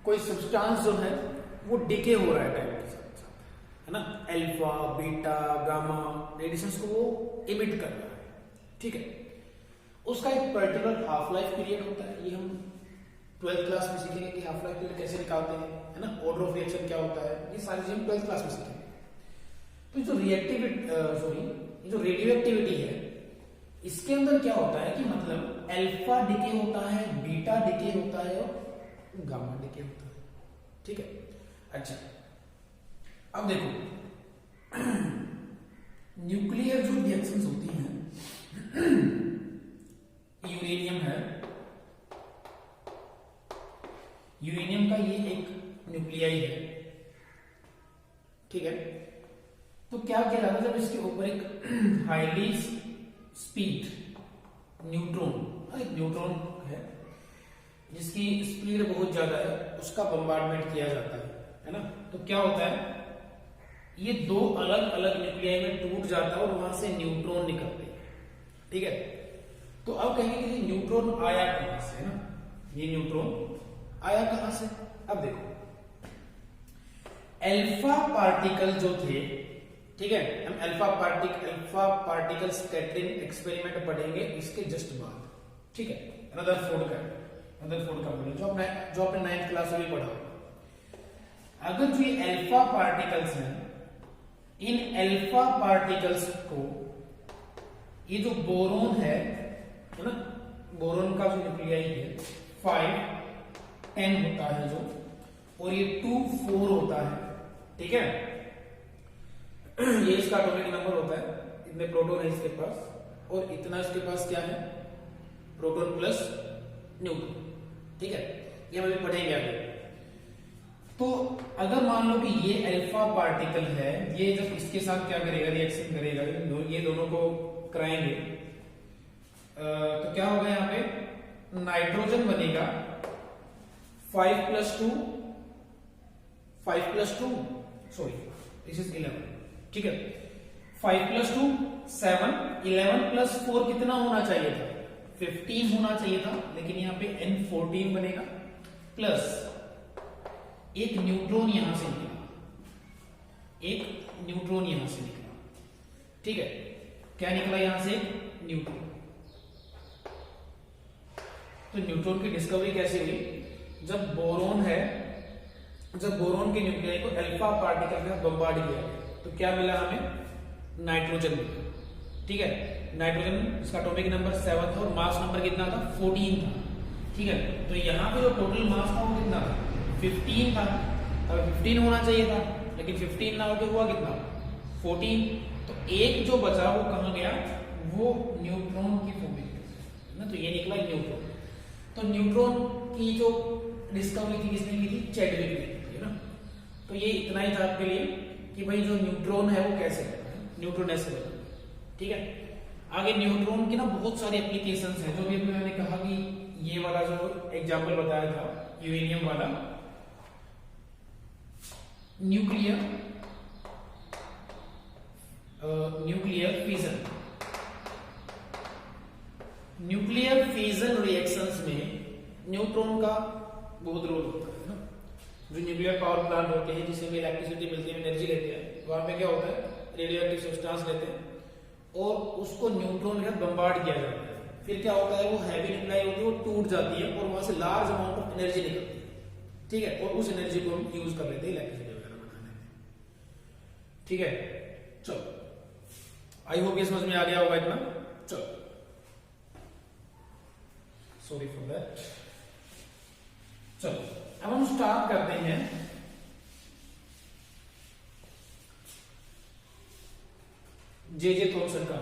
कोई सब्सटेंस जो है वो डिके हो रहा है टाइम के साथ साथ, है ना, अल्फा बीटा गामा रेडिएशंस को वो इमिट कर रहा है, ठीक है। उसका एक पर्टिकुलर हाफ लाइफ पीरियड होता है, ये हम 12th क्लास में सीखेंगे कि हाफ लाइफ पीरियड कैसे निकालते हैं, है ना, ऑर्डर ऑफ रिएक्शन क्या होता है, ये सारी चीजें हम 12th क्लास में सीखेंगे। तो जो जो रेडियो एक्टिविटी है इसके अंदर क्या होता है कि मतलब अल्फा डिके होता है, बीटा डिके होता है और गामा डिके होता है, ठीक है। अच्छा, अब देखो न्यूक्लियर जो रिएक्शंस होती हैं, यूरेनियम है, यूरेनियम का ये एक न्यूक्लियाई है, ठीक है। तो क्या किया जाता है जब इसके ऊपर एक हाईली स्पीड न्यूट्रॉन है जिसकी स्पीड बहुत ज्यादा है, उसका बम्बार्डमेंट किया जाता है ना, तो क्या होता है ये दो अलग अलग न्यूक्लियाई में टूट जाता है और वहां से न्यूट्रॉन निकलते हैं, ठीक है। तो अब कहेंगे कि न्यूट्रॉन आया कहां से, है ना, ये न्यूट्रॉन आया कहां से। अब देखो अल्फा पार्टिकल जो थे, ठीक है, हम अल्फा पार्टिकल स्कैटरिंग एक्सपेरिमेंट पढ़ेंगे इसके जस्ट बाद, ठीक है, रदरफोर्ड का जो आपने 9th क्लास में भी पढ़ा। अगर जो ये अल्फा पार्टिकल्स हैं, इन अल्फा पार्टिकल्स को ये जो बोरोन है ना, बोरोन का जो न्यूक्लियाई है 5 10 होता है जो, और ये 2 4 होता है, ठीक है। ये इसका एटॉमिक नंबर होता है, इतने प्रोटॉन है इसके पास, और इतना इसके पास क्या है, प्रोटॉन प्लस न्यूट्रॉन, ठीक है, ये हम अभी पढ़ेंगे आगे। तो अगर मान लो कि ये अल्फा पार्टिकल है, ये जब इसके साथ क्या करेगा, रिएक्शन करेगा, ये दोनों को कराएंगे, तो क्या होगा, यहाँ पे नाइट्रोजन बनेगा 5 + 2 सॉरी दिस इज 11, ठीक है, 5 + 2 7, 11 + 4 कितना होना चाहिए था, 15 होना चाहिए था, लेकिन यहाँ पे N14 बनेगा, प्लस एक न्यूट्रॉन यहां से निकला, ठीक है, क्या निकला यहां से, न्यूट्रॉन। तो न्यूट्रॉन की डिस्कवरी कैसे हुई, जब बोरोन के न्यूक्लियाई को अल्फा पार्टिकल में बम्बार्ड किया, तो क्या मिला हमें, नाइट्रोजन मिला, ठीक है। नाइट्रोजन इसका एटॉमिक नंबर 7 था और मास नंबर कितना था, 14 था, ठीक है। तो यहाँ पे जो टोटल मास था वो कितना था, 15 था, अब 15 होना चाहिए था, लेकिन 15 ना होकर हुआ कितना, 14। तो एक जो बचा वो कहाँ गया, वो न्यूट्रॉन की फॉर्म में ना, तो ये निकला न्यूट्रॉन। तो न्यूट्रॉन की जो डिस्कवरी थी किसने की थी, चैडविक ने की, है ना। तो ये इतना ही था आपके लिए कि भाई जो न्यूट्रॉन है वो कैसे बना, न्यूट्रॉन ऐसे बना, ठीक है। आगे न्यूट्रॉन की ना बहुत सारी एप्लीकेशंस हैं, जो भी मैंने कहा कि ये वाला जो एग्जांपल बताया था यूरेनियम वाला, न्यूक्लियर फिजन रिएक्शंस में न्यूट्रॉन का बहुत रोल होता है ना। जो न्यूक्लियर पावर प्लांट होते हैं जिसमें इलेक्ट्रिसिटी मिलती है, एनर्जी लेते हैं, वहां पे क्या होता है, रेडियो एक्टिव सब्सटेंस लेते हैं और उसको न्यूट्रॉन के साथ बम्बार्ड किया जाता है। फिर क्या होता है, वो हैवी न्यूक्लियाई होती है, वो टूट जाती है और वहां से लार्ज अमाउंट ऑफ एनर्जी निकलती है, ठीक है, और उस एनर्जी को हम यूज कर लेते हैं इलेक्ट्रिसिटी वगैरह बनाने में, ठीक है। चलो आई होप ये समझ में आ गया होगा इतना। चलो सॉरी फॉर दैट। चलो अब हम स्टार्ट करते हैं जे थॉमसन का।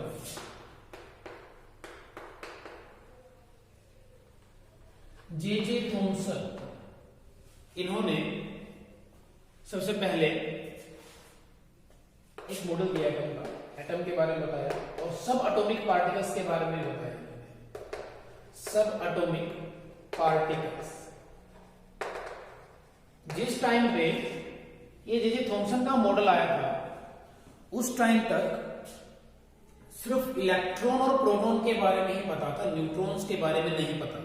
जे थॉमसन, इन्होंने सबसे पहले एक मॉडल दिया एटम के बारे में बताया और सब एटॉमिक पार्टिकल्स के बारे में बताया। सब एटॉमिक पार्टिकल्स, जिस टाइम पे ये जे थॉमसन का मॉडल आया था उस टाइम तक सिर्फ इलेक्ट्रॉन और प्रोटॉन के बारे में ही पता था, न्यूट्रॉन्स के बारे में नहीं पता था,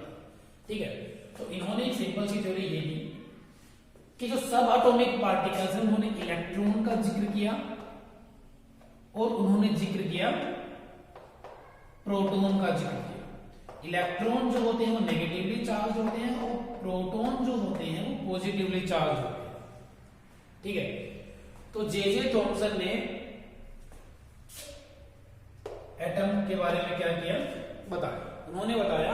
ठीक है। तो इन्होंने एक सिंपल सी थ्योरी ये दी कि जो सब एटॉमिक पार्टिकल्स हैं उन्होंने इलेक्ट्रॉन का जिक्र किया और उन्होंने जिक्र किया प्रोटॉन का जिक्र किया। इलेक्ट्रॉन जो होते हैं वो नेगेटिवली चार्ज होते हैं और प्रोटॉन जो होते हैं वो पॉजिटिवली चार्ज होते हैं। ठीक है, तो जे थॉमसन ने एटम के बारे में क्या किया बताया। उन्होंने बताया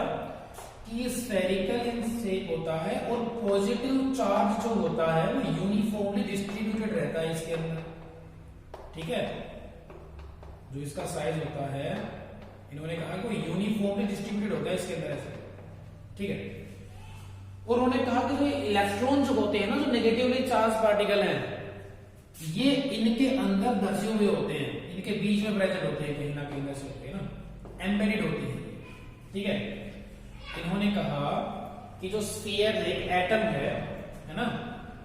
कि स्फेरिकल इन शेप होता है और पॉजिटिव चार्ज जो होता है वो यूनिफॉर्मली डिस्ट्रीब्यूटेड रहता है इसके अंदर। ठीक है, जो इसका साइज होता है इन्होंने कहा कि वो यूनिफॉर्मली डिस्ट्रीब्यूटेड होता है इसके अंदर ऐसे। ठीक है, और उन्होंने कहा कि जो इलेक्ट्रॉन जो होते हैं ना, जो नेगेटिवली चार्ज पार्टिकल हैं, ये इनके अंदर धसे हुए होते हैं, इनके बीच में प्रेजेंट होते हैं, कहीं ना कहीं धसे होते हैं ना, एम्बेडेड होते हैं। ठीक है, इन्होंने कहा कि जो स्फीयर है, एक एटम है ना,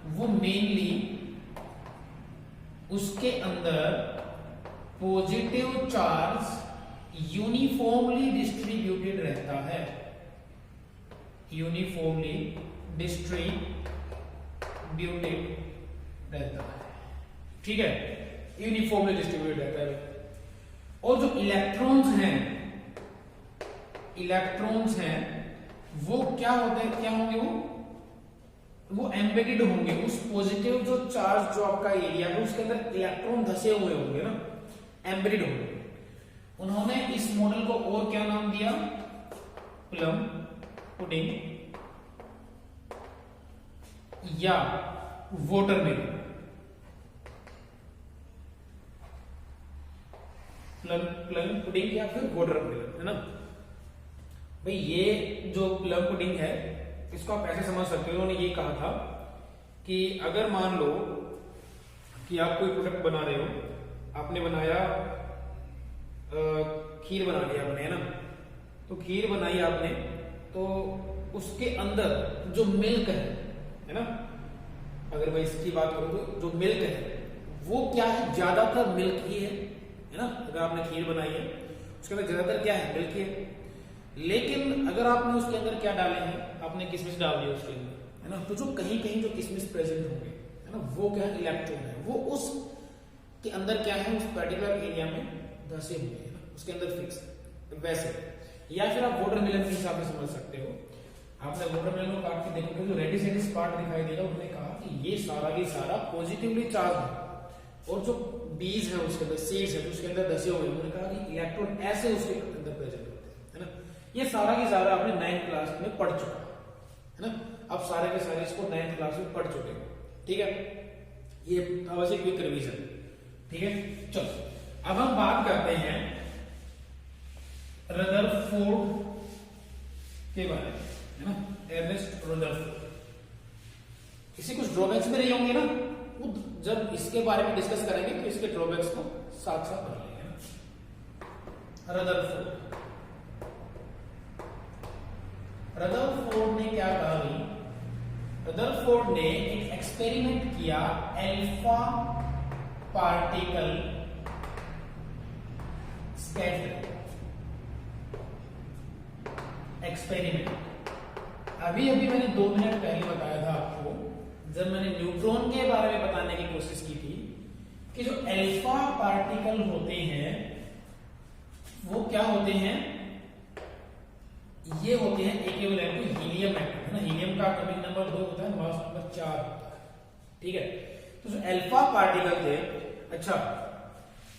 वो मेनली उसके अंदर पॉजिटिव चार्ज यूनिफॉर्मली डिस्ट्रीब्यूटेड रहता है, यूनिफॉर्मली डिस्ट्रीब्यूटेड रहता है। ठीक है, यूनिफॉर्मली डिस्ट्रीब्यूटेड रहता है। और जो इलेक्ट्रॉन्स हैं वो क्या होते हैं, क्या होंगे, वो एम्बेडेड होंगे उस पॉजिटिव जो चार्ज जो आपका एरिया है उसके अंदर इलेक्ट्रॉन धसे हुए होंगे ना, एम्बेडेड होंगे। उन्होंने इस मॉडल को और क्या नाम दिया, प्लम पुडिंग या वाटरमेलन। प्लम पुडिंग या फिर वाटरमेलन, है ना भाई। ये जो प्लम पुडिंग है इसको आप ऐसे समझ सकते हो, उन्होंने ये कहा था कि अगर मान लो कि आप कोई प्रोडक्ट बना रहे हो, आपने बनाया खीर बना लिया आपने, है ना, तो खीर बनाई आपने, तो उसके अंदर जो मिल्क है ना, अगर मैं इसकी बात करूं तो जो मिल्क है वो क्या है, ज्यादातर मिल्क ही है ना। अगर आपने खीर बनाई है उसके अंदर ज्यादातर क्या है, मिल्क ही है। लेकिन अगर आपने उसके अंदर क्या डाले हैं, आपने किशमिश डाल दिया उसके अंदर, है ना, तो जो कहीं कहीं जो किशमिश प्रेजेंट होंगे, है ना, वो क्या है, इलेक्ट्रॉन है, वो उस के अंदर क्या है, उस पर्टिकुलर एरिया में धसे हुए हैं ना, उसके अंदर फिक्स है। वैसे या फिर आप वाटरमेलन के हिसाब से समझ सकते हो। आपने वाटरमेलन को काट के देखोगे जो रेडिस पार्ट दिखाई देगा, उन्होंने कहा कि ये सारा की सारा पॉजिटिवली चार्ज है और जो बीज है उसके अंदर, सीड्स है उसके अंदर धसे हुए, उन्होंने कहा कि इलेक्ट्रॉन ऐसे उसके अंदर प्रेजेंट होते हैं, है ना। ये सारा की सारा आपने 9th क्लास में पढ़ चुका है ना, आप सारे के सारे इसको 9th क्लास में पढ़ चुके हैं। ठीक है, ये आवश्यक क्विक रिवीजन। ठीक है, चलो अब हम बात करते हैं रदरफोर्ड के बारे में, है ना, एर्नेस्ट रदरफोर्ड। इसी कुछ ड्रॉबैक्स भी रहे होंगे ना, जब इसके बारे में डिस्कस करेंगे तो इसके ड्रॉबैक्स को साथ साथ पढ़ लेंगे ना। रदरफोर्ड ने क्या कहा भाई, रदरफोर्ड ने एक एक्सपेरिमेंट किया अल्फा पार्टिकल स्कैटरिंग एक्सपेरिमेंट। अभी अभी मैंने 2 मिनट पहले बताया था आपको, जब मैंने न्यूट्रॉन के बारे में बताने की कोशिश की थी कि जो अल्फा पार्टिकल होते हैं वो क्या होते हैं, ये होते हैं इक्विवेलेंट टू हीलियम एटम, है ना। हीलियम का एटॉमिक नंबर 2 होता है, मास नंबर 4 होता है। ठीक है, तो जो अल्फा पार्टिकल थे, अच्छा,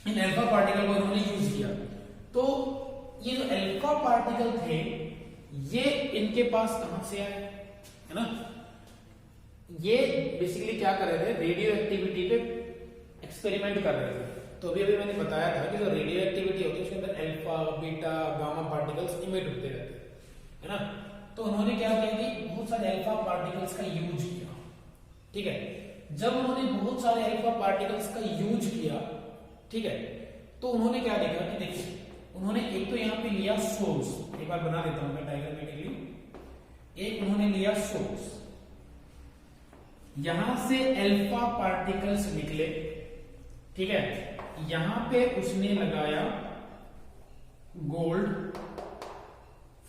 इन अल्फा पार्टिकल को इन्होंने यूज किया, तो ये जो अल्फा पार्टिकल थे ये इनके पास कहां से आए, है ना। ये बेसिकली क्या कर रहे थे, रेडियो एक्टिविटी पे एक्सपेरिमेंट कर रहे थे। तो अभी अभी मैंने बताया था कि जो रेडियो एक्टिविटी होती है उसके अंदर alpha, beta, gamma particles emit होते रहते हैं, है ना। तो उन्होंने क्या किया कि बहुत सारे अल्फा पार्टिकल्स का यूज किया। ठीक है, जब उन्होंने बहुत सारे अल्फा पार्टिकल्स का यूज किया, ठीक है, तो उन्होंने क्या देखा कि देखिए, उन्होंने एक तो यहां पे लिया सोर्स, एक बार बना देता हूं मैं डायग्रामेटिकली। एक उन्होंने लिया सोर्स, यहां से अल्फा पार्टिकल्स निकले, ठीक है, यहां पे उसने लगाया गोल्ड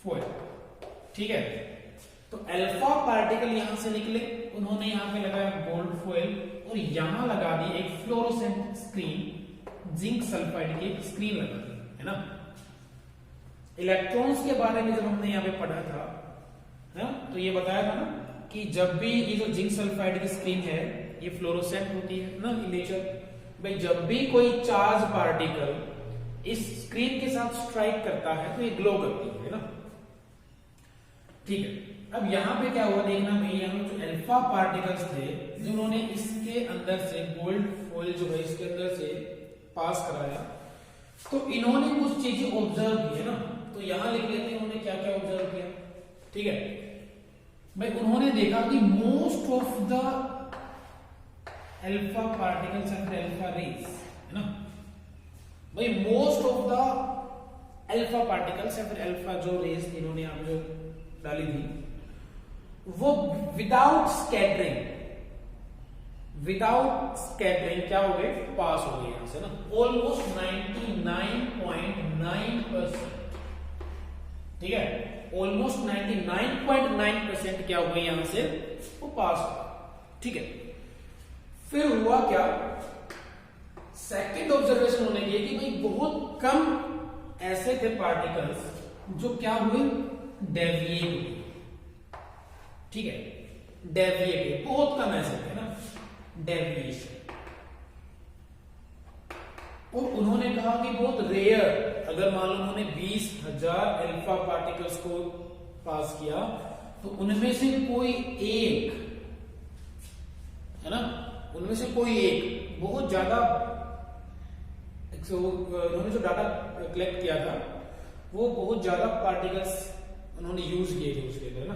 फॉयल। ठीक है, तो अल्फा पार्टिकल यहां से निकले, उन्होंने यहां पे लगाया फॉइल और यहां लगा दी एक फ्लोरोसेंट स्क्रीन, जिंक सल्फाइड की एक स्क्रीन लगा दी, है ना। इलेक्ट्रॉन्स के बारे में जब हमने यहाँ पे पढ़ा था, है तो ये बताया था ना कि जब भी ये जो जिंक सल्फाइड की स्क्रीन है ये फ्लोरोसेंट होती है ना नेचर, भाई जब भी कोई चार्ज पार्टिकल इस स्क्रीन के साथ स्ट्राइक करता है तो ये ग्लो करती है ना, ठीक है। अब यहाँ पे क्या हुआ देखना भाई, यहाँ जो अल्फा पार्टिकल्स थे जिन्होंने इसके अंदर से गोल्ड फॉइल जो है इसके अंदर से पास कराया, तो इन्होंने कुछ चीजें ऑब्जर्व की है ना, तो यहां लिख लेते हैं उन्होंने क्या क्या ऑब्जर्व किया, ठीक है भाई। उन्होंने देखा कि most of the alpha particles and alpha rays, है ना भाई, most of the alpha particles या फिर अल्फा जो रेज इन्होंने यहां जो डाली थी वो विदाउट स्कैटरिंग क्या हो गए, पास हो गए यहां से ना, ऑलमोस्ट 99.9%, ठीक है, ऑलमोस्ट 99.9% क्या हो गए यहां से वो पास हो, ठीक है। फिर हुआ क्या, सेकंड ऑब्जर्वेशन होने की कि भाई बहुत कम ऐसे थे पार्टिकल्स जो क्या हुए, डेविएट हुए, ठीक है, डेविएट हुए, बहुत कम ऐसे थे ना, डेविएशन। और उन्होंने कहा कि बहुत रेयर, अगर मान लो उन्होंने 20,000 अल्फा पार्टिकल्स को पास किया तो उनमें से कोई एक, है ना, उनमें से कोई एक बहुत ज्यादा, उन्होंने जो डाटा कलेक्ट किया था वो बहुत ज्यादा पार्टिकल्स उन्होंने यूज किए थे उसके अंदर ना,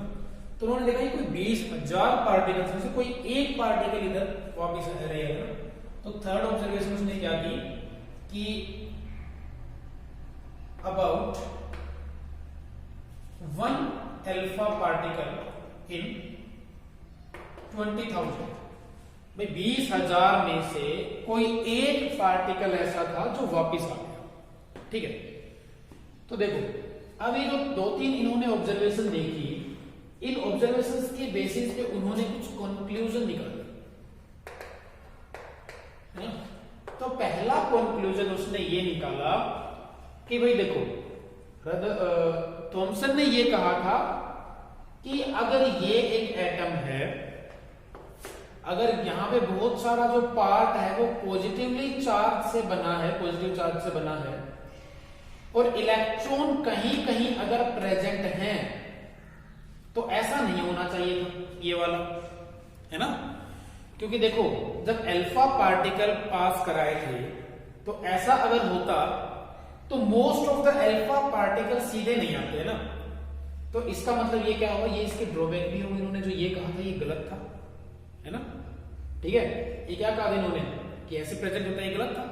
तो उन्होंने देखा कि कोई 20,000 पार्टिकल्स में से कोई एक पार्टिकल इधर वापिस आ रहे हैं ना, तो थर्ड ऑब्जर्वेशन उसने क्या की कि अबाउट 1 अल्फा पार्टिकल इन 20,000, भाई 20,000 में से कोई एक पार्टिकल ऐसा था जो वापिस आ गया, ठीक है। तो देखो अब ये जो 2-3 इन्होंने ऑब्जर्वेशन देखी, इन ऑब्जर्वेशंस के बेसिस पे उन्होंने कुछ कंक्लूजन निकाला, है ना। तो पहला कंक्लूजन उसने ये निकाला कि भाई देखो, थॉमसन ने ये कहा था कि अगर ये एक एटम है, अगर यहां पे बहुत सारा जो पार्ट है वो पॉजिटिवली चार्ज से बना है, पॉजिटिव चार्ज से बना है, और इलेक्ट्रॉन कहीं कहीं अगर प्रेजेंट हैं, तो ऐसा नहीं होना चाहिए था ये वाला, है ना। क्योंकि देखो जब अल्फा पार्टिकल पास कराए थे तो ऐसा अगर होता तो most of the alpha particle सीधे नहीं आते, है ना। तो इसका मतलब ये क्या हुआ, ये इसके ड्रॉबैक भी होंगे, इन्होंने जो ये कहा था ये गलत था, है ना, ठीक है। ये क्या कहा इन्होंने कि ऐसे प्रेजेंट होता है, ये गलत था।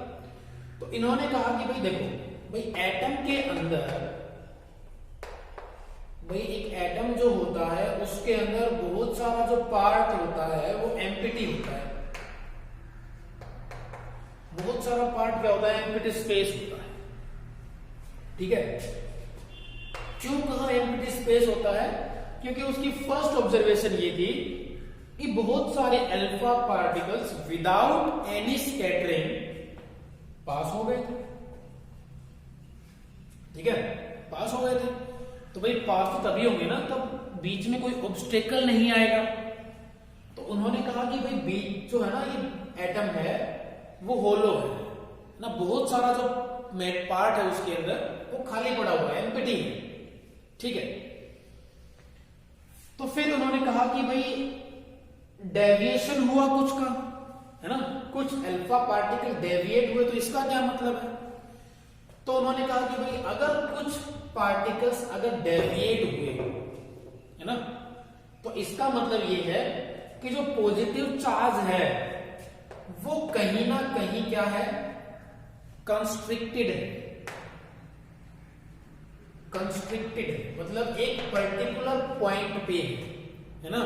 तो इन्होंने कहा कि भाई देखो भाई एटम के अंदर, भाई एक एटम जो होता है उसके अंदर बहुत सारा जो पार्ट होता है वो एम्प्टी होता है, बहुत सारा पार्ट क्या होता है, एम्प्टी स्पेस होता है, ठीक है। क्यों कहा एम्प्टी स्पेस होता है, क्योंकि उसकी फर्स्ट ऑब्जर्वेशन ये थी कि बहुत सारे alpha particles without any scattering pass हो गए थे, ठीक है, पास हो गए थे। तो भाई पास तो तभी होंगे ना तब बीच में कोई ऑब्स्टेकल नहीं आएगा। तो उन्होंने कहा कि भाई बीच जो है ना ये एटम है वो होलो है ना, बहुत सारा जो पार्ट है उसके अंदर वो खाली पड़ा हुआ है, एम्प्टी है, ठीक है। तो फिर उन्होंने कहा कि भाई डेविएशन हुआ कुछ का, है ना, कुछ अल्फा पार्टिकल डेविएट हुए, तो इसका क्या मतलब है। तो उन्होंने कहा कि भाई अगर कुछ पार्टिकल्स अगर डेविएट हुए, है ना, तो इसका मतलब ये है कि जो पॉजिटिव चार्ज है वो कहीं ना कहीं क्या है, कंस्ट्रिक्टेड है, कंस्ट्रिक्टेड है, मतलब एक पर्टिकुलर पॉइंट पे है ना।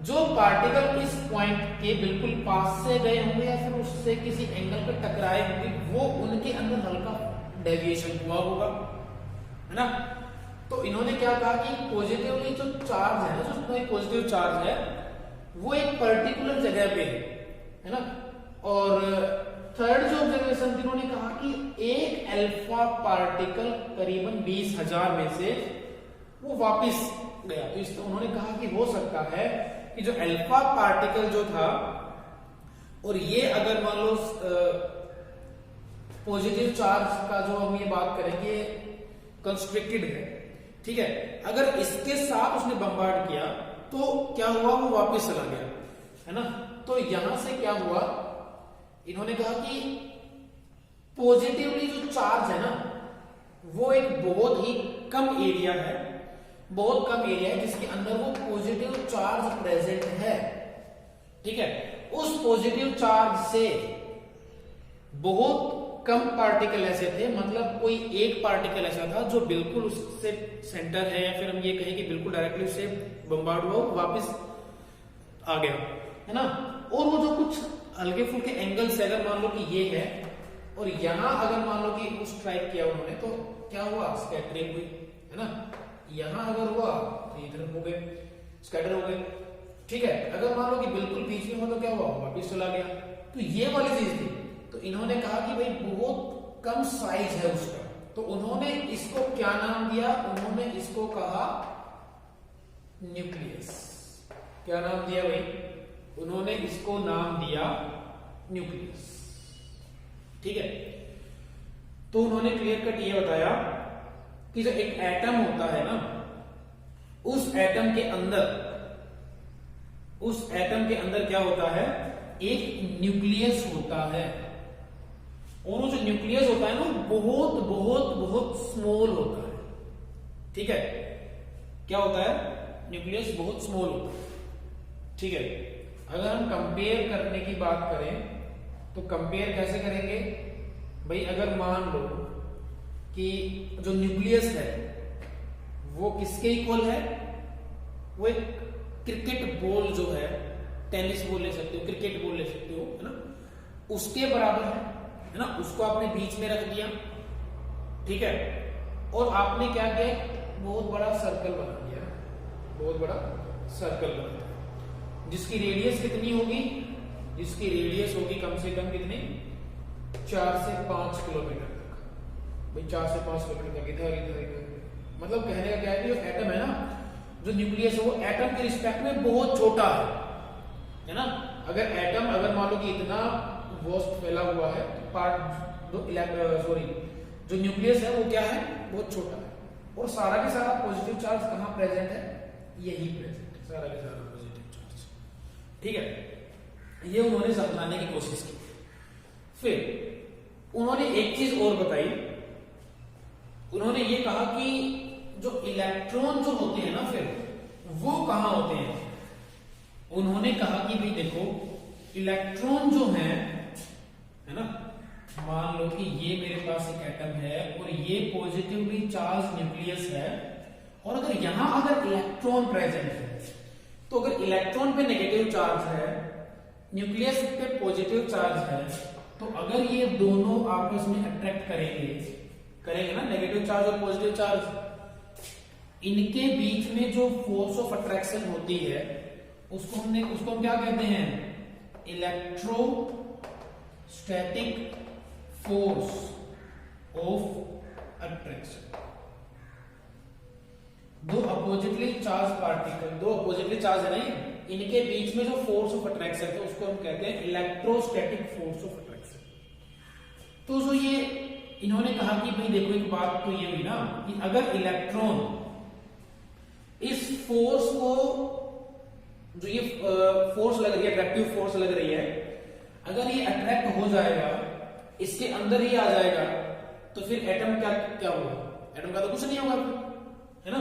जो पार्टिकल इस पॉइंट के बिल्कुल पास से गए होंगे या फिर उससे किसी एंगल पर टकराए होंगे, वो उनके अंदर हल्का डेविएशन हुआ होगा, है ना। तो इन्होंने क्या कहा कि पॉजिटिवली जो चार्ज है ना, जो पॉजिटिव चार्ज है वो एक पर्टिकुलर जगह पे है, है ना। और थर्ड जो ऑब्जर्वेशन थी, उन्होंने कहा कि एक अल्फा पार्टिकल करीबन 20,000 में से वो वापस गया। तो इसको उन्होंने कहा कि हो सकता है कि जो अल्फा पार्टिकल जो था, और ये अगर मान लो पॉजिटिव चार्ज का जो हम ये बात करेंगे कंस्ट्रिक्टेड है, ठीक है, अगर इसके साथ उसने बम्बार्ड किया तो क्या हुआ, वो वापस चला गया, है ना। तो यहां से क्या हुआ, इन्होंने कहा कि पॉजिटिवली जो चार्ज है ना, वो एक बहुत ही कम एरिया है, बहुत कम एरिया है जिसके अंदर वो पॉजिटिव चार्ज प्रेजेंट है, ठीक है। उस पॉजिटिव चार्ज से बहुत कम पार्टिकल ऐसे थे, मतलब कोई एक पार्टिकल ऐसा था जो बिल्कुल उससे सेंटर है, या फिर हम ये कहें कि बिल्कुल डायरेक्टली उससे बम्बार्ड हुआ, वापस आ गया, है ना। और वो जो कुछ हल्के फुल्के एंगल से अगर मान लो कि ये है, और यहां अगर मान लो कि उस स्ट्राइक किया उन्होंने, तो क्या हुआ, स्कैटरिंग हुई, है ना। यहां अगर हुआ तो इधर हो गए, स्कैटर हो गए, ठीक है। अगर मान लो कि बिल्कुल बीच में हो तो क्या हुआ, वापस चला गया। तो ये वाली चीज थी। तो इन्होंने कहा कि भाई बहुत कम साइज है उसका, तो उन्होंने इसको क्या नाम दिया, उन्होंने इसको कहा न्यूक्लियस। क्या नाम दिया भाई, उन्होंने इसको नाम दिया न्यूक्लियस, ठीक है। तो उन्होंने क्लियर कट ये बताया कि जो एक एटम होता है ना, उस एटम के अंदर क्या होता है, एक न्यूक्लियस होता है, और वो जो न्यूक्लियस होता है ना, बहुत बहुत बहुत स्मॉल होता है, ठीक है। क्या होता है, न्यूक्लियस बहुत स्मॉल होता है, ठीक है। अगर हम कंपेयर करने की बात करें तो कंपेयर कैसे करेंगे भाई, अगर मान लो कि जो न्यूक्लियस है वो किसके इक्वल है, वो एक क्रिकेट बॉल जो है, टेनिस बॉल ले सकते हो, क्रिकेट बॉल ले सकते हो, है ना, उसके बराबर है ना। उसको आपने बीच में रख दिया, ठीक है, और आपने क्या किया, बहुत बड़ा सर्कल बना दिया, बहुत बड़ा सर्कल बना दिया, जिसकी रेडियस कितनी होगी, जिसकी रेडियस होगी कम से कम कितनी, 4 से 5 किलोमीटर तक। भाई 4 से 5 किलोमीटर तक, इधर इधर इधर, मतलब कहने का क्या है कि जो एटम है ना, जो न्यूक्लियस है, वो एटम के रिस्पेक्ट में बहुत छोटा है ना। अगर एटम अगर मान लो कि इतना वोस्ट फैला हुआ है, तो पार्ट जो न्यूक्लियस है वो क्या है, बहुत छोटा है, और सारा के सारा पॉजिटिव चार्ज कहां प्रेजेंट है, यही प्रेजेंट है, सारा के सारा पॉजिटिव चार्ज, ठीक है। ये उन्होंने समझाने की कोशिश की। फिर उन्होंने एक चीज और बताई, उन्होंने ये कहा कि जो इलेक्ट्रॉन जो होते हैं ना, फिर वो कहां होते हैं। उन्होंने कहा कि भाई देखो, इलेक्ट्रॉन जो है ना, मान लो कि ये मेरे पास एक एटम है और ये पॉजिटिवली चार्ज न्यूक्लियस है, और अगर यहां अगर इलेक्ट्रॉन प्रेजेंट है, तो अगर इलेक्ट्रॉन पे नेगेटिव चार्ज है, न्यूक्लियस पे पॉजिटिव चार्ज है, तो अगर ये दोनों आपस में अट्रैक्ट करेंगे ना, नेगेटिव चार्ज और पॉजिटिव चार्ज, इनके बीच में जो फोर्स ऑफ अट्रैक्शन होती है, उसको हम क्या कहते हैं, इलेक्ट्रोस्टैटिक फोर्स ऑफ अट्रैक्शन। दो अपोजिटली चार्ज है ना, इनके बीच में जो फोर्स ऑफ अट्रैक्शन है उसको हम कहते हैं इलेक्ट्रोस्टैटिक फोर्स ऑफ अट्रैक्शन। तो जो ये इन्होंने कहा कि भाई देखो, एक बात तो ये हुई ना कि अगर इलेक्ट्रॉन इस फोर्स को, जो ये फोर्स लग रही है, अट्रैक्टिव फोर्स लग रही है, अगर ये अट्रैक्ट हो जाएगा, इसके अंदर ही आ जाएगा, तो फिर एटम क्या होगा, एटम का तो कुछ नहीं होगा, है ना।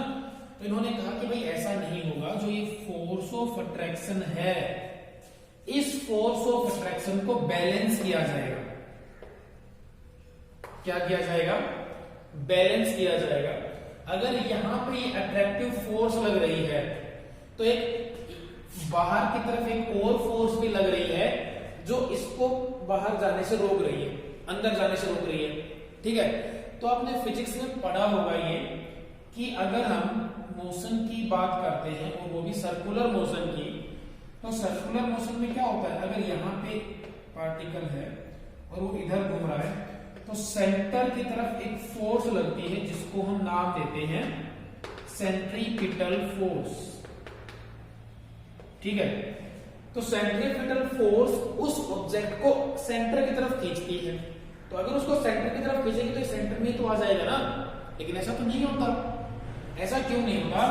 तो इन्होंने कहा कि भाई ऐसा नहीं होगा, जो ये फोर्स ऑफ अट्रैक्शन है, इस फोर्स ऑफ अट्रैक्शन को बैलेंस किया जाएगा। क्या किया जाएगा, बैलेंस किया जाएगा। अगर यहां पे ये अट्रैक्टिव फोर्स लग रही है, तो एक बाहर की तरफ एक और फोर्स भी लग रही है, जो इसको बाहर जाने से रोक रही है, अंदर जाने से रोक रही है, ठीक है। तो आपने फिजिक्स में पढ़ा होगा ये कि अगर हम मोशन की बात करते हैं, और वो भी सर्कुलर मोशन की, तो सर्कुलर मोशन में क्या होता है, अगर यहाँ पे पार्टिकल है और वो इधर घूम रहा है तो सेंटर की तरफ एक फोर्स लगती है जिसको हम नाम देते हैं सेंट्रीपिटल फोर्स। ठीक है, तो सेंट्रीपिटल फोर्स उस ऑब्जेक्ट को सेंटर की तरफ खींचती है। तो अगर उसको सेंटर की तरफ खींचेगी तो सेंटर में ही तो आ जाएगा ना, लेकिन ऐसा तो नहीं होता। ऐसा क्यों नहीं होता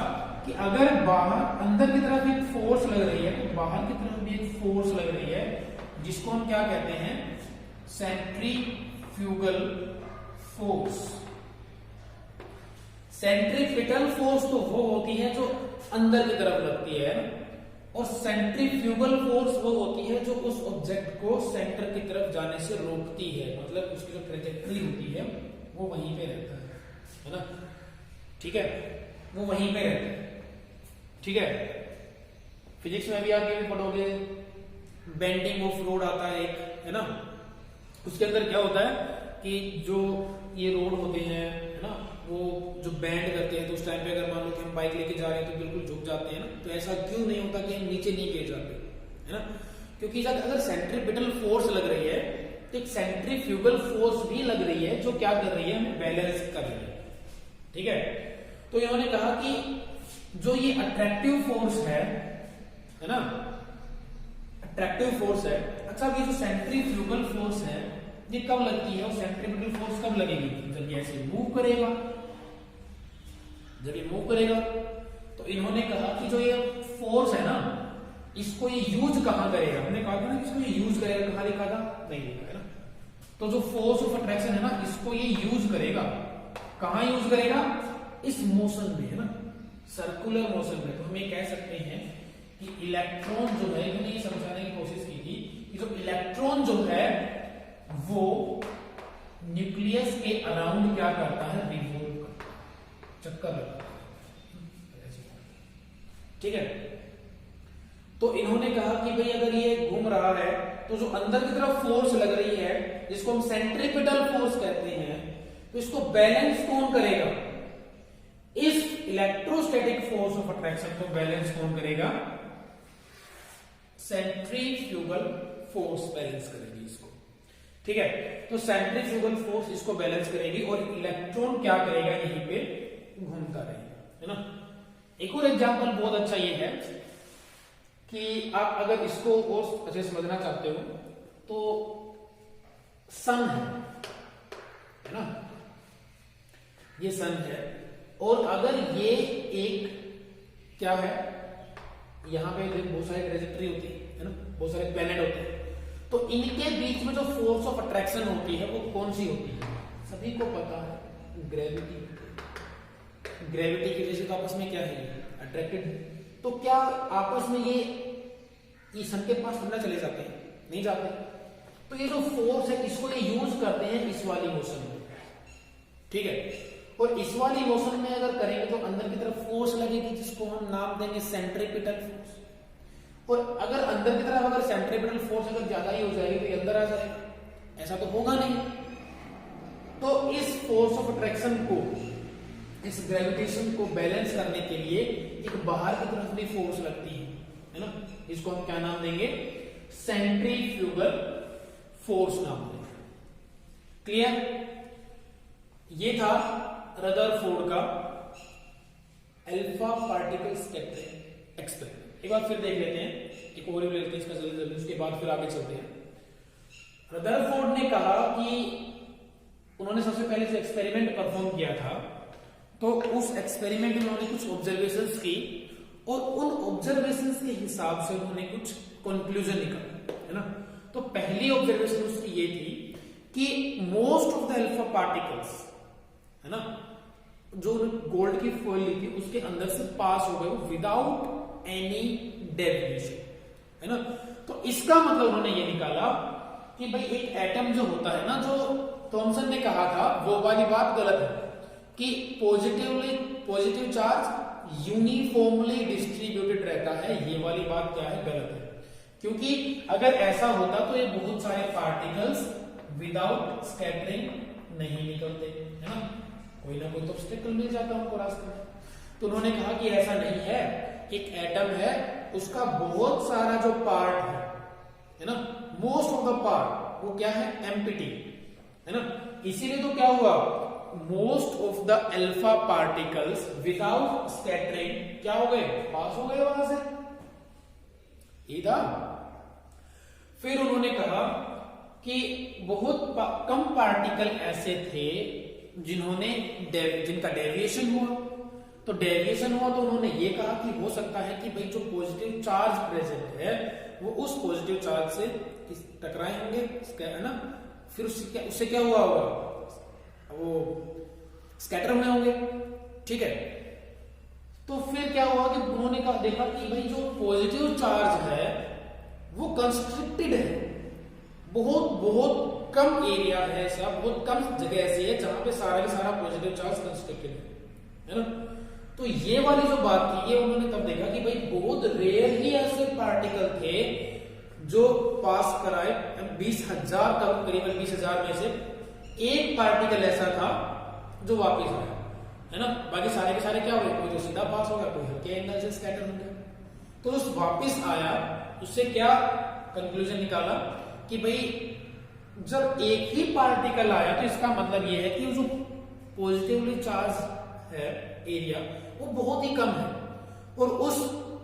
कि अगर बाहर अंदर की तरफ एक फोर्स लग रही है तो बाहर की तरफ भी एक फोर्स लग रही है जिसको हम क्या कहते हैं, सेंट्रीफ्यूगल फोर्स। सेंट्रीपिटल फोर्स तो वो होती है जो अंदर की तरफ लगती है और सेंट्रीफ्यूगल फोर्स वो होती है जो उस ऑब्जेक्ट को सेंटर की तरफ जाने से रोकती है, मतलब उसकी जो ट्रेजेक्टरी होती है वो वहीं पे रहता है ना। ठीक है, वो वहीं पे रहता है। ठीक है, फिजिक्स में भी आप ये भी पढ़ोगे, बेंडिंग ऑफ रोड आता है एक, है ना। उसके अंदर क्या होता है कि जो ये रोड होते हैं, है ना, वो जो बेंड करते हैं तो उस टाइम पे अगर मान लो कि हम बाइक लेके जा रहे हैं तो बिल्कुल झुक जाते हैं ना। तो ऐसा क्यों नहीं होता कि हम नीचे नहीं गिर जाते, है ना, क्योंकि अगर सेंट्रीपिटल फोर्स लग रही है तो एक सेंट्रीफ्यूगल फोर्स भी लग रही है जो क्या कर रही है, हमें बैलेंस कर रही है। ठीक है, तो इन्होंने कहा कि जो ये अट्रैक्टिव फोर्स है ना, अट्रैक्टिव फोर्स है। अच्छा, ये जो सेंट्रीफ्यूगल फोर्स है ये कब लगती है, और सेंट्रीपिटल फोर्स कब लगेगी, जब ये ऐसे मूव करेगा। जब ये मूव करेगा तो इन्होंने कहा कि जो ये फोर्स है ना इसको ये यूज कहां करेगा। हमने कहा था ना कि इसको ये यूज करेगा, कहां लिखा था, नहीं लिखा है ना। तो जो फोर्स ऑफ अट्रैक्शन है ना इसको ये यूज करेगा, कहां यूज करेगा, इस मोशन में, है ना, सर्कुलर मोशन में। तो हम ये कह सकते हैं कि इलेक्ट्रॉन जो है, इन्होंने ये समझाने की कोशिश की थी कि जो इलेक्ट्रॉन जो है वो न्यूक्लियस के अराउंड क्या करता है, रिवॉल्व करता है, चक्कर लगाता है। ठीक है, तो इन्होंने कहा कि भाई अगर ये घूम रहा है तो जो अंदर की तरफ फोर्स लग रही है जिसको हम सेंट्रीपिटल फोर्स कहते हैं, तो इसको बैलेंस कौन करेगा, इस इलेक्ट्रोस्टैटिक फोर्स ऑफ अट्रैक्शन को बैलेंस कौन करेगा, सेंट्रीफ्यूगल फोर्स बैलेंस करेगी इसको। ठीक है, तो सेंट्रीफ्यूगल फोर्स इसको बैलेंस करेगी और इलेक्ट्रॉन क्या करेगा, यहीं पे घूमता रहेगा, है ना। एक और एग्जांपल बहुत अच्छा ये है कि आप अगर इसको और अच्छे समझना चाहते हो तो सन है ना, ये सन है और अगर ये एक क्या है, यहां पे बहुत सारी ट्रेजेक्टरी होती है ना, बहुत सारे प्लेनेट होते हैं, तो इनके बीच में जो फोर्स ऑफ अट्रैक्शन होती है वो कौन सी होती है, सभी को पता है, ग्रेविटी। ग्रेविटी की वजह से आपस में क्या है, अट्रैक्टेड। तो क्या आपस में ये सन के पास थोड़ा चले जाते हैं, नहीं जाते। तो ये जो फोर्स है इसको ये यूज करते हैं इस वाली मोशन में। ठीक है, और इस वाली मोशन में अगर करेंगे तो अंदर की तरफ फोर्स लगेगी जिसको हम नाम देंगे सेंट्रीपिटल फोर्स। और अगर अंदर की तरफ अगर सेंट्रीपिटल फोर्स अगर ज्यादा ही हो जाएगी तो ये अंदर आ जाएगा, ऐसा तो होगा नहीं। तो इस फोर्स ऑफ अट्रैक्शन को, इस ग्रेविटेशन को बैलेंस करने के लिए एक बाहर की तरफ भी फोर्स लगती है ना, इसको हम क्या नाम देंगे, सेंट्रीफ्यूगल फोर्स नाम देंगे। क्लियर? ये था रदरफोर्ड का अल्फा पार्टिकल स्पेक्ट्रम एक्सपेरिमेंट। एक बार फिर देख लेते हैं, एक ओवरव्यू लेते हैं इसका जल्दी, उसके बाद फिर आगे चलते हैं। रदरफोर्ड ने कहा कि उन्होंने सबसे पहले जो एक्सपेरिमेंट परफॉर्म किया था तो उस एक्सपेरिमेंट में उन्होंने कुछ ऑब्जर्वेशंस की और उन ऑब्जर्वेशंस के हिसाब से उन्होंने कुछ कंक्लूजन निकाला, है ना। तो पहली ऑब्जर्वेशन उसकी ये थी कि most of the alpha particles, है ना, जो गोल्ड की फॉइल ली थी उसके अंदर से पास हो गए विदाउट एनी डेविएशन, है ना। तो इसका मतलब उन्होंने ये निकाला कि भाई एक एटम जो होता है ना, जो थॉमसन ने कहा था वो वाली बात गलत है कि पॉजिटिव चार्ज यूनिफॉर्मली डिस्ट्रीब्यूटेड रहता है, ये वाली बात क्या है, गलत है। क्योंकि अगर ऐसा होता तो ये बहुत सारे पार्टिकल्स विदाउट स्कैटरिंग नहीं निकलते, है ना, कोई ना कोई तो मिल जाता हमको रास्ते में। तो उन्होंने कहा कि ऐसा नहीं है, एक एटम है उसका बहुत सारा जो पार्ट है ना, मोस्ट ऑफ द पार्ट वो क्या है, एम्प्टी है ना। इसीलिए तो क्या हुआ, most of the alpha particles without scattering क्या हो गए, पास हो गए वहां से। फिर उन्होंने कहा कि बहुत कम पार्टिकल ऐसे थे जिनका डेविएशन हुआ। तो डेविएशन हुआ तो उन्होंने ये कहा कि हो सकता है कि भाई जो पॉजिटिव चार्ज प्रेजेंट है वो उस पॉजिटिव चार्ज से टकराए होंगे, है ना। फिर उससे क्या हुआ होगा, वो स्कैटर हुए होंगे, ठीक है। तो फिर क्या हुआ कि उन्होंने देखा कि भाई जो पॉजिटिव चार्ज है वो कंस्ट्रिक्टेड है, बहुत बहुत कम एरिया है ऐसा, बहुत कम जगह ऐसी है जहां पे सारा का सारा पॉजिटिव चार्ज कंस्ट्रिक्टेड है ना। तो ये वाली जो बात थी ये उन्होंने तब देखा कि भाई बहुत रेयर ही ऐसे पार्टिकल थे जो पास कराए 20,000 तक, करीबन 20,000 में से एक पार्टिकल ऐसा था जो वापस आया, है ना। बाकी सारे के सारे क्या हुए, कोई तो सीधा पास हो गया, कोई हल्के एंगल से स्कैटर हो गया। तो जो वापस आया उससे क्या कंक्लूजन निकाला कि भाई जब एक ही पार्टिकल आया तो इसका मतलब यह है कि जो पॉजिटिवली चार्ज है एरिया वो बहुत ही कम है, और उस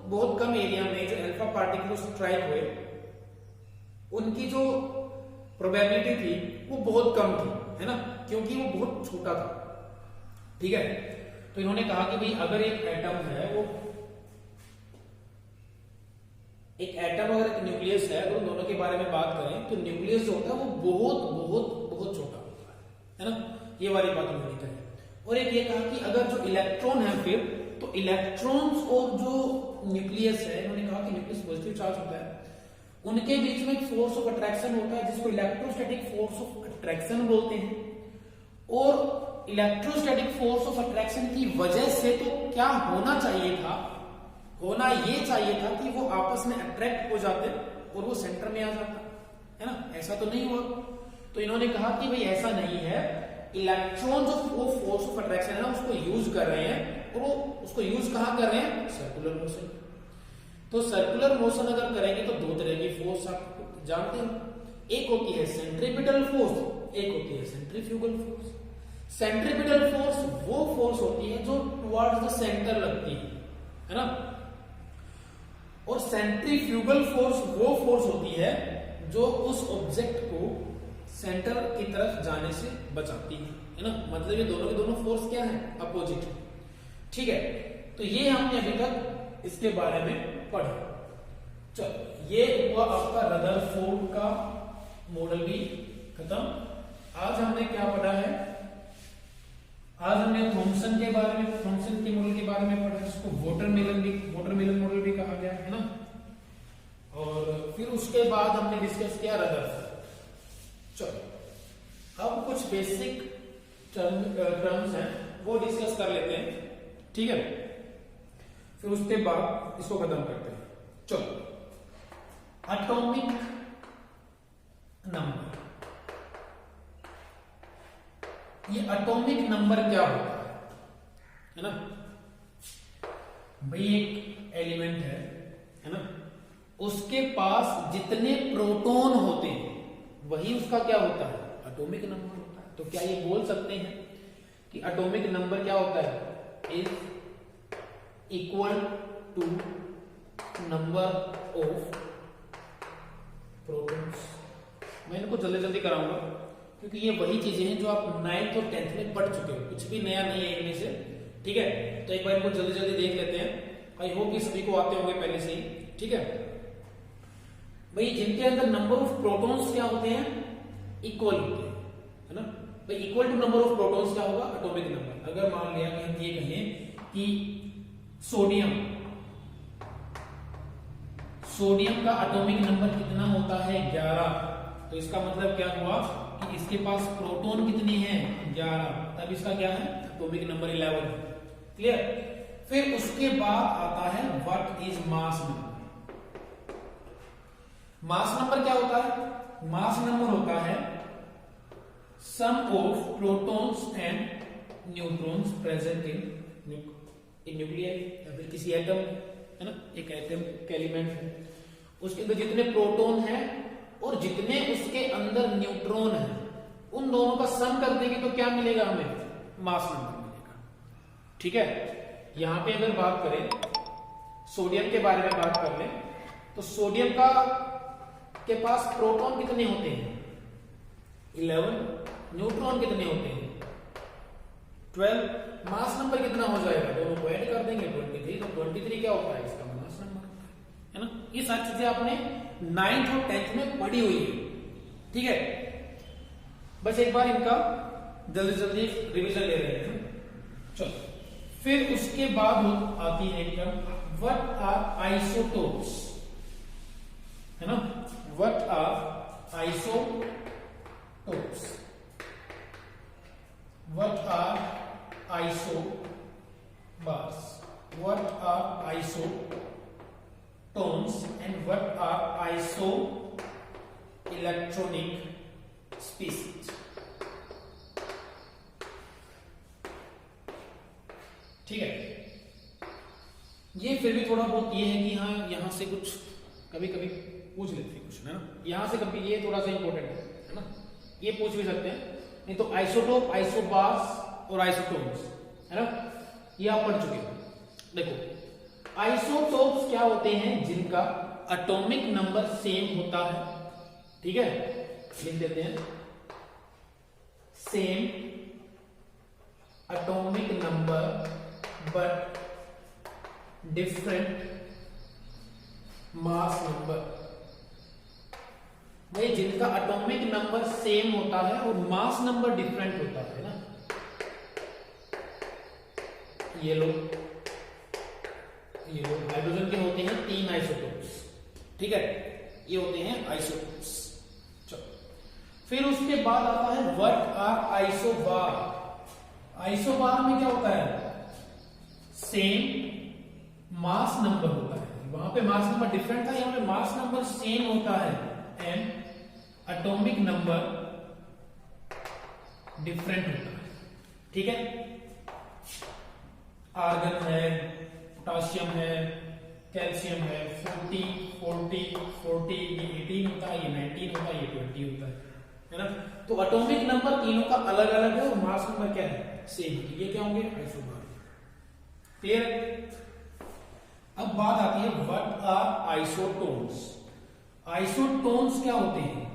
बहुत कम एरिया में जो अल्फा पार्टिकल स्ट्राइक हुए उनकी जो प्रोबेबिलिटी थी वो बहुत कम थी, है ना, क्योंकि वो बहुत छोटा था, ठीक है। तो इन्होंने कहा कि भाई अगर एक एटम है वो एक एटम अगर एक न्यूक्लियस है, अगर उन दोनों के बारे में बात करें तो न्यूक्लियस जो होता है वो बहुत बहुत बहुत छोटा होता है ना, ये वाली बात उन्होंने कही। और एक ये कहा कि अगर जो इलेक्ट्रॉन है फिर तो इलेक्ट्रॉन्स और जो न्यूक्लियस है, इन्होंने कहा कि न्यूक्लियस पॉजिटिव चार्ज होता है, उनके बीच में एक फोर्स ऑफ अट्रैक्शन होता है जिसको इलेक्ट्रोस्टैटिक फोर्स ऑफ अट्रैक्शन बोलते हैं। और इलेक्ट्रोस्टैटिक फोर्स ऑफ अट्रैक्शन की वजह से तो क्या होना चाहिए था, होना ये चाहिए था कि वो आपस में अट्रैक्ट हो जाते और वो सेंटर में आ जाता, है ना। ऐसा तो नहीं हुआ। तो इन्होंने कहा कि भाई ऐसा नहीं है, इलेक्ट्रॉन जो वो फोर्स ऑफ अट्रैक्शन है ना उसको यूज कर रहे हैं, और वो उसको यूज कहां कर रहे हैं, सर्कुलर मोशन। तो सर्कुलर मोशन अगर करेंगे तो दो तरह की फोर्स आप जानते हो, एक होती है सेंट्रीपिटल फोर्स, एक होती है सेंट्रीफ्यूगल फोर्स। सेंट्रीपिटल फोर्स वो फोर्स होती है जो टुवर्ड्स द सेंटर लगती है ना। और सेंट्रीफ्यूगल फोर्स वो फोर्स होती है जो उस ऑब्जेक्ट को सेंटर की तरफ जाने से बचाती है ना। मतलब ये दोनों के दोनों फोर्स क्या है, अपोजिट, ठीक है। तो ये हमने अभी तक इसके बारे में पढ़ा। चलो ये हुआ आपका रदरफोर्ड का मॉडल भी खत्म। आज हमने क्या पढ़ा है, आज हमने थॉमसन के बारे में, थॉमसन के मॉडल के बारे में पढ़ा जिसको वाटरमेलन मॉडल भी कहा गया है ना। और फिर उसके बाद हमने डिस्कस किया रदरफोर्ड। चलो अब कुछ बेसिक टर्म्स हैं वो डिस्कस कर लेते हैं, ठीक है। फिर उसके बाद इसको खत्म करते हैं। चलो एटॉमिक नंबर, ये एटॉमिक नंबर क्या होता है ना। भाई एक एलिमेंट है ना, उसके पास जितने प्रोटॉन होते हैं वही उसका क्या होता है, एटॉमिक नंबर होता है। तो क्या ये बोल सकते हैं कि एटॉमिक नंबर क्या होता है, is equal to number of protons. मैं इनको जल्दी जल्दी कराऊंगा क्योंकि ये वही चीजें हैं जो आप 9th और 10th में पढ़ चुके हो, कुछ भी नया नहीं है इनमें से, ठीक है। तो एक बार इनको जल्दी जल्दी देख लेते हैं। आई होप कि सभी को आते होंगे पहले से ही, ठीक है। भाई जिनके अंदर नंबर ऑफ प्रोटॉन्स क्या होते हैं, इक्वल होते हैं, है ना। भाई equal to number of protons क्या होगा, एटॉमिक नंबर। अगर मान लिया कि हम ये कहें कि सोडियम का एटॉमिक नंबर कितना होता है, 11, तो इसका मतलब क्या हुआ कि इसके पास प्रोटॉन कितने हैं, 11, तब इसका क्या है, एटॉमिक नंबर 11। क्लियर। फिर उसके बाद आता है what is mass number. Mass number क्या होता है, मास नंबर होता है sum of protons and neutrons present in nucleus या फिर किसी एटम है ना, एक एटॉमिक एलिमेंट है, उसके अंदर जितने प्रोटॉन है और जितने उसके अंदर न्यूट्रॉन है, उन दोनों का सम कर देंगे तो क्या मिलेगा हमें, मास नंबर मिलेगा। ठीक है, यहां पे अगर बात करें सोडियम के बारे में बात कर लें, तो सोडियम का के पास प्रोटॉन कितने होते हैं, 11, न्यूट्रॉन कितने होते हैं, 12, मास नंबर कितना हो जाएगा, दोनों को ऐड कर देंगे 23, तो 23 क्या होता है, इसका मास नंबर है ना। ये सारी चीजें आपने 9th और 10th में पढ़ी हुई है। ठीक है, बस एक बार इनका जल्दी जल्दी रिवीजन ले रहे हैं। चलो, फिर उसके बाद आती है टर्म व्हाट आर आइसोटोप्स, है ना, what are isotopes, what are isobars, what are isotones and what are isoelectronic species। ठीक है, ये फिर भी थोड़ा बहुत ये है कि हाँ यहां से कुछ कभी कभी पूछ लेते हैं कुछ, है ना, यहां से कभी ये थोड़ा सा इंपॉर्टेंट है ना, ये पूछ भी सकते हैं। नहीं तो आइसोटोप, आइसोबार्स और आइसोटोन्स, है ना, ये आप पढ़ चुके हो। देखो, आइसोटोप्स क्या होते हैं, जिनका एटॉमिक नंबर सेम होता है। ठीक है, लिख देते हैं, same atomic number but different mass number. भाई जिनका एटॉमिक नंबर सेम होता है और मास नंबर डिफरेंट होता है ना, ये लोग हाइड्रोजन के होते हैं 3 आइसोटोप्स। ठीक है, ये होते हैं आइसोटोप्स। चलो, फिर उसके बाद आता है व्हाट आर आइसोबार। आइसोबार में क्या होता है, सेम मास नंबर होता है, वहां पे मास नंबर डिफरेंट था, यहां पे मास नंबर सेम होता है एंड एटॉमिक नंबर डिफरेंट होता है। ठीक है, आर्गन है, पोटाशियम है, कैल्शियम है, 40 40 40, ये 18 होता है, ये 19 होता है, ये 20 होता है ना। तो एटॉमिक नंबर तीनों का अलग अलग है और मास नंबर क्या है, सेम। ये क्या होंगे, आइसोबार। क्लियर। अब बात आती है व्हाट आर आइसोटोन्स। आइसोटोन्स क्या होते हैं,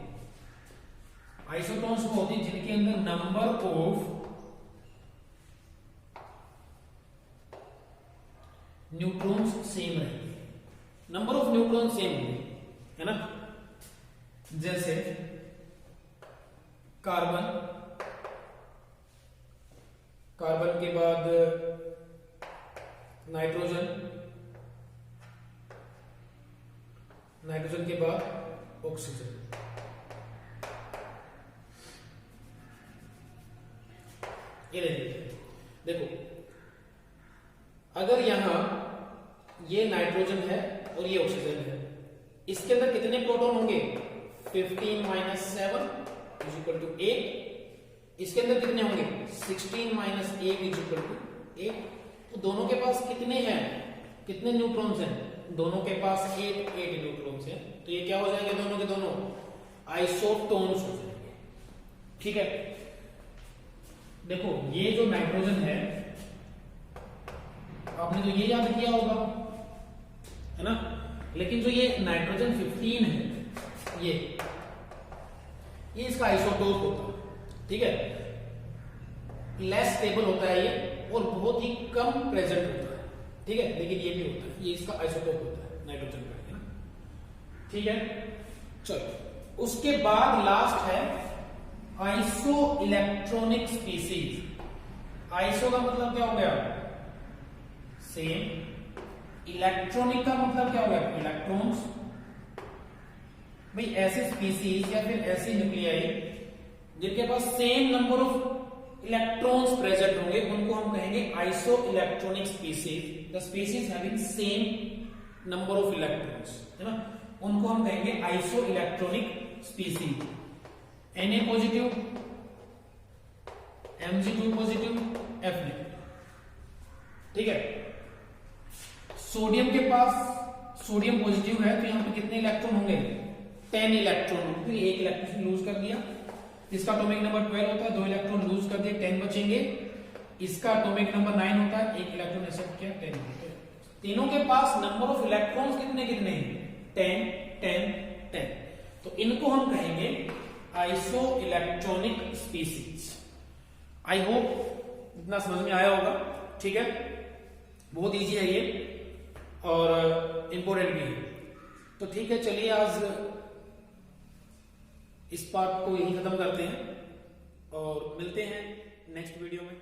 आइसोटोन्स वो होते हैं जिनके अंदर नंबर ऑफ न्यूट्रॉन्स सेम रहेंगे, नंबर ऑफ न्यूट्रॉन सेम होंगे, है ना। जैसे कार्बन, कार्बन के बाद नाइट्रोजन, नाइट्रोजन के बाद ऑक्सीजन। ये देखो, अगर यहां ये नाइट्रोजन है और ये ऑक्सीजन है, इसके अंदर कितने प्रोटॉन होंगे, 15 - 7 = 8। इसके अंदर कितने होंगे, 16 - 8 = 8। तो दोनों के पास कितने हैं, कितने न्यूट्रॉन्स हैं, दोनों के पास 8 न्यूट्रॉन्स हैं। तो ये क्या हो जाएंगे, दोनों के दोनों आइसोटोन्स हो जाएंगे। ठीक है, देखो ये जो नाइट्रोजन है, आपने तो ये याद किया होगा, है ना, लेकिन जो ये नाइट्रोजन 15 है, ये इसका आइसोटोप होता है। ठीक है, लेस स्टेबल होता है ये और बहुत ही कम प्रेजेंट होता है। ठीक है, लेकिन ये भी होता है, ये इसका आइसोटोप होता है नाइट्रोजन का, है ना। ठीक है, चलो उसके बाद लास्ट है आइसो इलेक्ट्रॉनिक स्पीसीज। आइसो का मतलब क्या हो गया, सेम। इलेक्ट्रॉनिक का मतलब क्या हो गया, इलेक्ट्रॉन्स। भाई ऐसे स्पीसीज या फिर ऐसी न्यूक्लियाई जिनके पास same number of electrons present होंगे, उनको हम कहेंगे isoelectronic species. The species having same number of electrons, है ना, उनको हम कहेंगे isoelectronic species. Na positive, Mg2 positive, F negative. ठीक है, सोडियम के पास सोडियम पॉजिटिव है तो यहाँ पे कितने इलेक्ट्रॉन होंगे, 10 इलेक्ट्रॉन होंगे, एक इलेक्ट्रॉन लूज कर दिया। इसका एटॉमिक नंबर 12 होता है, 2 इलेक्ट्रॉन लूज कर दिए, 10 बचेंगे। इसका एटॉमिक नंबर 9 होता है, एक इलेक्ट्रॉन एक्सेप्ट किया, 10। तीनों के पास नंबर ऑफ इलेक्ट्रॉन्स कितने कितने हैं, 10 10 10। तो इनको हम कहेंगे isoelectronic species. I hope इतना समझ में आया होगा, ठीक है। बहुत इजी है ये और इंपॉर्टेंट भी है। तो ठीक है, चलिए आज इस पार्ट को यही खत्म करते हैं और मिलते हैं नेक्स्ट वीडियो में।